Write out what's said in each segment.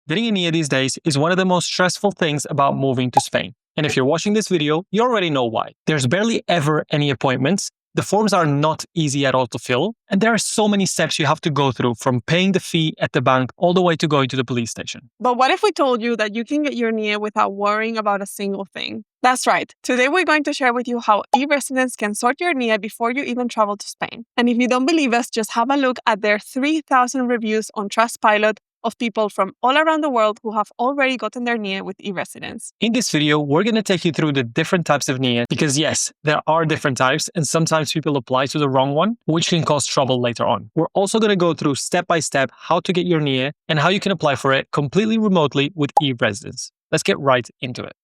Getting a NIE these days is one of the most stressful things about moving to Spain. And if you're watching this video, you already know why. There's barely ever any appointments. The forms are not easy at all to fill. And there are so many steps you have to go through, from paying the fee at the bank all the way to going to the police station. But what if we told you that you can get your NIE without worrying about a single thing? That's right. Today we're going to share with you how eResidence can sort your NIE before you even travel to Spain. And if you don't believe us, just have a look at their 3,000 reviews on Trustpilot of people from all around the world who have already gotten their NIE with eResidence. In this video, we're going to take you through the different types of NIE because yes, there are different types and sometimes people apply to the wrong one, which can cause trouble later on. We're also going to go through step by step how to get your NIE and how you can apply for it completely remotely with eResidence. Let's get right into it.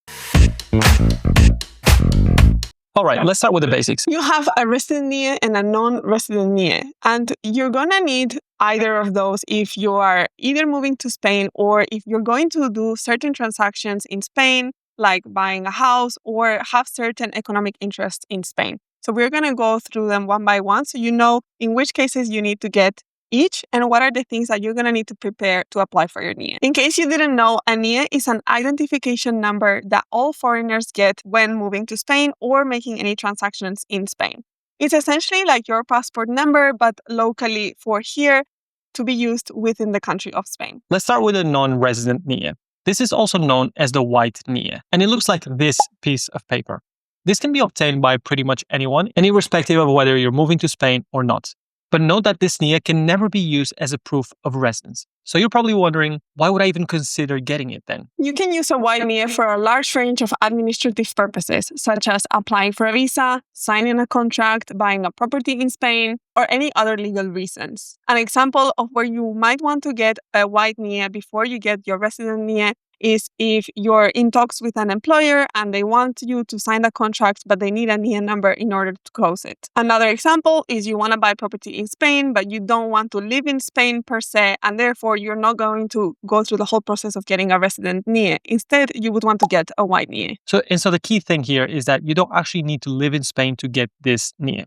All right, let's start with the basics. You have a resident NIE and a non-resident NIE, and you're going to need either of those if you are either moving to Spain or if you're going to do certain transactions in Spain, like buying a house or have certain economic interest in Spain. So we're going to go through them one by one so you know in which cases you need to get each and what are the things that you're going to need to prepare to apply for your NIE. In case you didn't know, a NIE is an identification number that all foreigners get when moving to Spain or making any transactions in Spain. It's essentially like your passport number, but locally for here to be used within the country of Spain. Let's start with a non-resident NIE. This is also known as the white NIE, and it looks like this piece of paper. This can be obtained by pretty much anyone, and irrespective of whether you're moving to Spain or not. But note that this NIE can never be used as a proof of residence. So you're probably wondering, why would I even consider getting it then? You can use a white NIE for a large range of administrative purposes, such as applying for a visa, signing a contract, buying a property in Spain, or any other legal reasons. An example of where you might want to get a white NIE before you get your resident NIE is if you're in talks with an employer and they want you to sign a contract, but they need a NIE number in order to close it. Another example is you want to buy property in Spain, but you don't want to live in Spain per se, and therefore you're not going to go through the whole process of getting a resident NIE. Instead, you would want to get a white NIE. So the key thing here is that you don't actually need to live in Spain to get this NIE.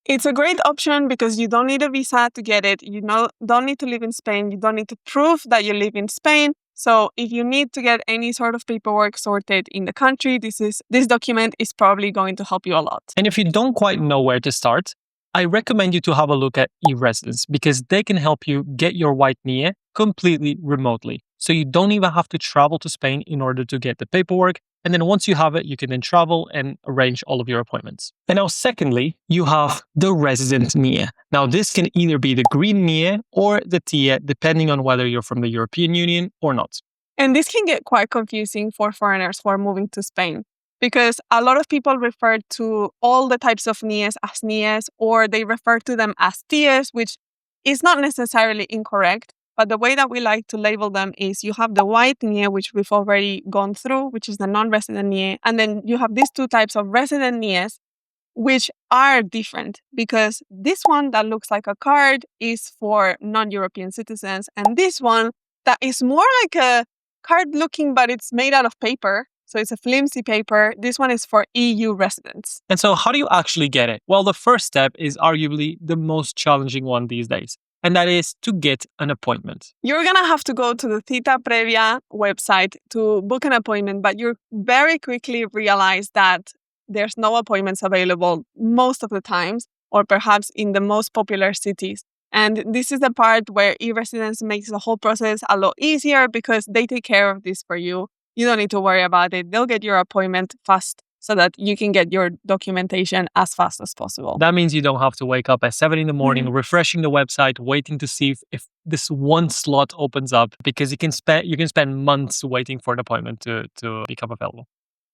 It's a great option because you don't need a visa to get it. You don't need to live in Spain. You don't need to prove that you live in Spain. So if you need to get any sort of paperwork sorted in the country, this document is probably going to help you a lot. And if you don't quite know where to start, I recommend you to have a look at eResidence because they can help you get your white NIE completely remotely. So you don't even have to travel to Spain in order to get the paperwork. And then once you have it, you can then travel and arrange all of your appointments. And now, secondly, you have the resident NIE. Now, this can either be the green NIE or the TIE, depending on whether you're from the European Union or not. And this can get quite confusing for foreigners who are moving to Spain because a lot of people refer to all the types of NIEs as NIEs, or they refer to them as TIEs, which is not necessarily incorrect. But the way that we like to label them is you have the white NIE, which we've already gone through, which is the non-resident NIE. And then you have these two types of resident NIEs, which are different because this one that looks like a card is for non-European citizens. And this one that is more like a card looking, but it's made out of paper. So it's a flimsy paper. This one is for EU residents. And so how do you actually get it? Well, the first step is arguably the most challenging one these days. And that is to get an appointment. You're going to have to go to the Cita Previa website to book an appointment, but you very quickly realize that there's no appointments available most of the times, or perhaps in the most popular cities. And this is the part where eResidence makes the whole process a lot easier because they take care of this for you. You don't need to worry about it. They'll get your appointment fast so that you can get your documentation as fast as possible. That means you don't have to wake up at 7 a.m, refreshing the website, waiting to see if this one slot opens up, because you can spend months waiting for an appointment to become available.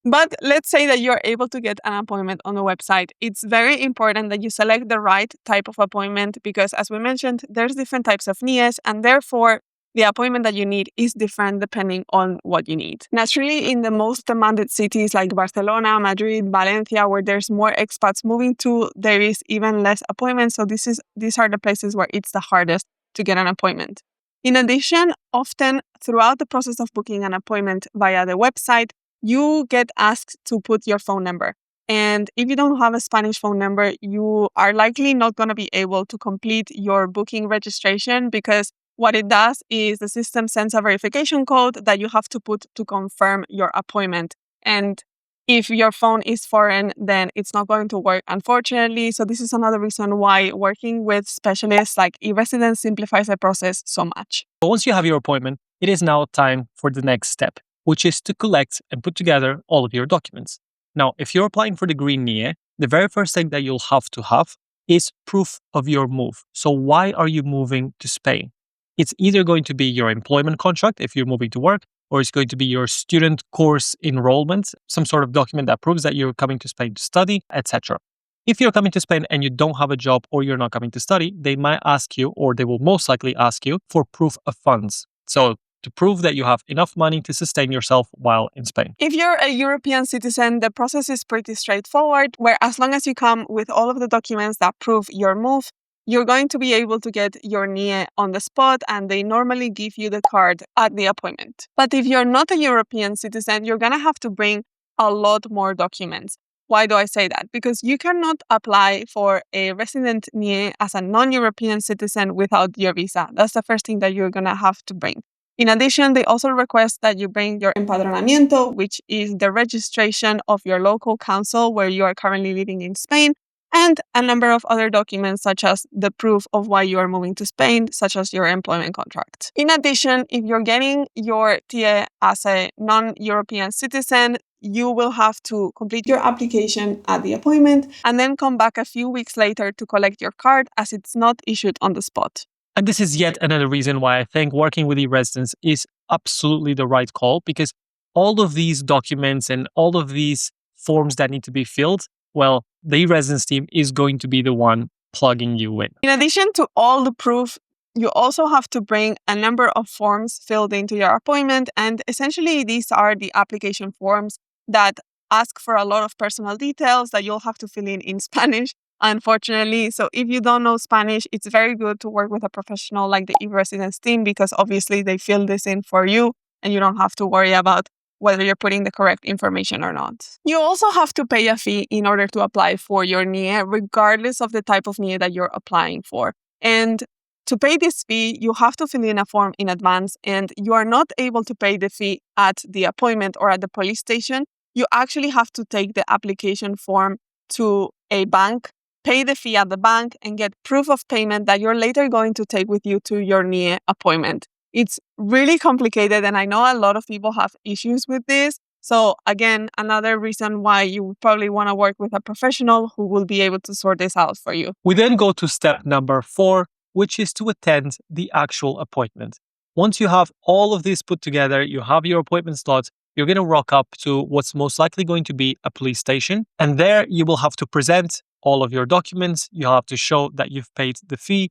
But let's say that you're able to get an appointment on the website. It's very important that you select the right type of appointment because, as we mentioned, there's different types of NIEs, and therefore the appointment that you need is different depending on what you need. Naturally, in the most demanded cities like Barcelona, Madrid, Valencia, where there's more expats moving to, there is even less appointments. So these are the places where it's the hardest to get an appointment. In addition, often throughout the process of booking an appointment via the website, you get asked to put your phone number. And if you don't have a Spanish phone number, you are likely not going to be able to complete your booking registration because what it does is the system sends a verification code that you have to put to confirm your appointment. And if your phone is foreign, then it's not going to work, unfortunately. So this is another reason why working with specialists like eResidence simplifies the process so much. But once you have your appointment, it is now time for the next step, which is to collect and put together all of your documents. Now, if you're applying for the Green NIE, the very first thing that you'll have to have is proof of your move. So why are you moving to Spain? It's either going to be your employment contract if you're moving to work, or it's going to be your student course enrollment, some sort of document that proves that you're coming to Spain to study, etc. If you're coming to Spain and you don't have a job or you're not coming to study, they might ask you, or they will most likely ask you, for proof of funds. So to prove that you have enough money to sustain yourself while in Spain. If you're a European citizen, the process is pretty straightforward, where as long as you come with all of the documents that prove your move, you're going to be able to get your NIE on the spot, and they normally give you the card at the appointment. But if you're not a European citizen, you're going to have to bring a lot more documents. Why do I say that? Because you cannot apply for a resident NIE as a non-European citizen without your visa. That's the first thing that you're going to have to bring. In addition, they also request that you bring your empadronamiento, which is the registration of your local council where you are currently living in Spain, and a number of other documents such as the proof of why you are moving to Spain, such as your employment contract. In addition, if you're getting your TIE as a non-European citizen, you will have to complete your application at the appointment and then come back a few weeks later to collect your card, as it's not issued on the spot. And this is yet another reason why I think working with eResidence is absolutely the right call, because all of these documents and all of these forms that need to be filled, well, the eResidence team is going to be the one plugging you in. In addition to all the proof, you also have to bring a number of forms filled into your appointment. And essentially, these are the application forms that ask for a lot of personal details that you'll have to fill in Spanish, unfortunately. So if you don't know Spanish, it's very good to work with a professional like the eResidence team, because obviously they fill this in for you and you don't have to worry about whether you're putting the correct information or not. You also have to pay a fee in order to apply for your NIE, regardless of the type of NIE that you're applying for. And to pay this fee, you have to fill in a form in advance, and you are not able to pay the fee at the appointment or at the police station. You actually have to take the application form to a bank, pay the fee at the bank, and get proof of payment that you're later going to take with you to your NIE appointment. It's really complicated, and I know a lot of people have issues with this. So again, another reason why you probably want to work with a professional who will be able to sort this out for you. We then go to step number 4, which is to attend the actual appointment. Once you have all of this put together, you have your appointment slot, you're going to rock up to what's most likely going to be a police station. And there you will have to present all of your documents. You have to show that you've paid the fee.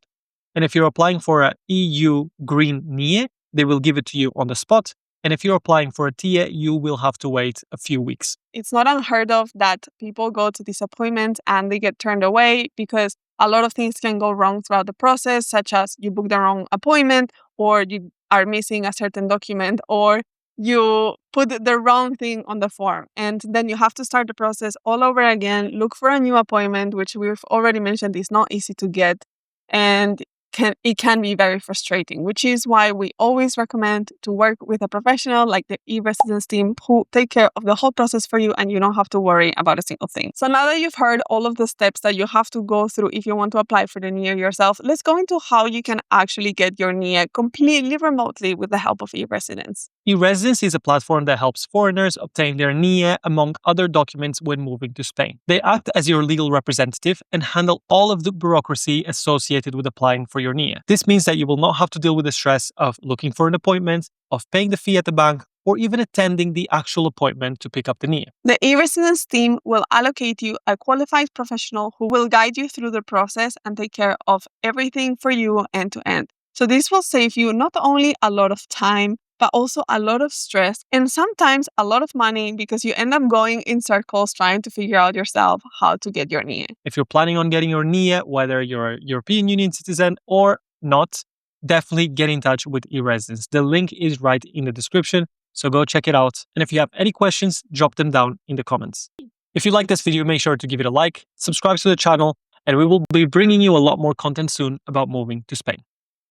And if you're applying for an EU Green NIE, they will give it to you on the spot. And if you're applying for a TIE, you will have to wait a few weeks. It's not unheard of that people go to this appointment and they get turned away because a lot of things can go wrong throughout the process, such as you book the wrong appointment, or you are missing a certain document, or you put the wrong thing on the form. And then you have to start the process all over again, look for a new appointment, which we've already mentioned is not easy to get. And it can be very frustrating, which is why we always recommend to work with a professional like the eResidence team who take care of the whole process for you, and you don't have to worry about a single thing. So now that you've heard all of the steps that you have to go through if you want to apply for the NIE yourself, let's go into how you can actually get your NIE completely remotely with the help of eResidence. eResidence is a platform that helps foreigners obtain their NIE among other documents when moving to Spain. They act as your legal representative and handle all of the bureaucracy associated with applying for your NIE. This means that you will not have to deal with the stress of looking for an appointment, of paying the fee at the bank, or even attending the actual appointment to pick up the NIE. The eResidence team will allocate you a qualified professional who will guide you through the process and take care of everything for you end to end. So this will save you not only a lot of time, but also a lot of stress and sometimes a lot of money, because you end up going in circles trying to figure out yourself how to get your NIE. If you're planning on getting your NIE, whether you're a European Union citizen or not, definitely get in touch with eResidence. The link is right in the description, so go check it out. And if you have any questions, drop them down in the comments. If you like this video, make sure to give it a like, subscribe to the channel, and we will be bringing you a lot more content soon about moving to Spain.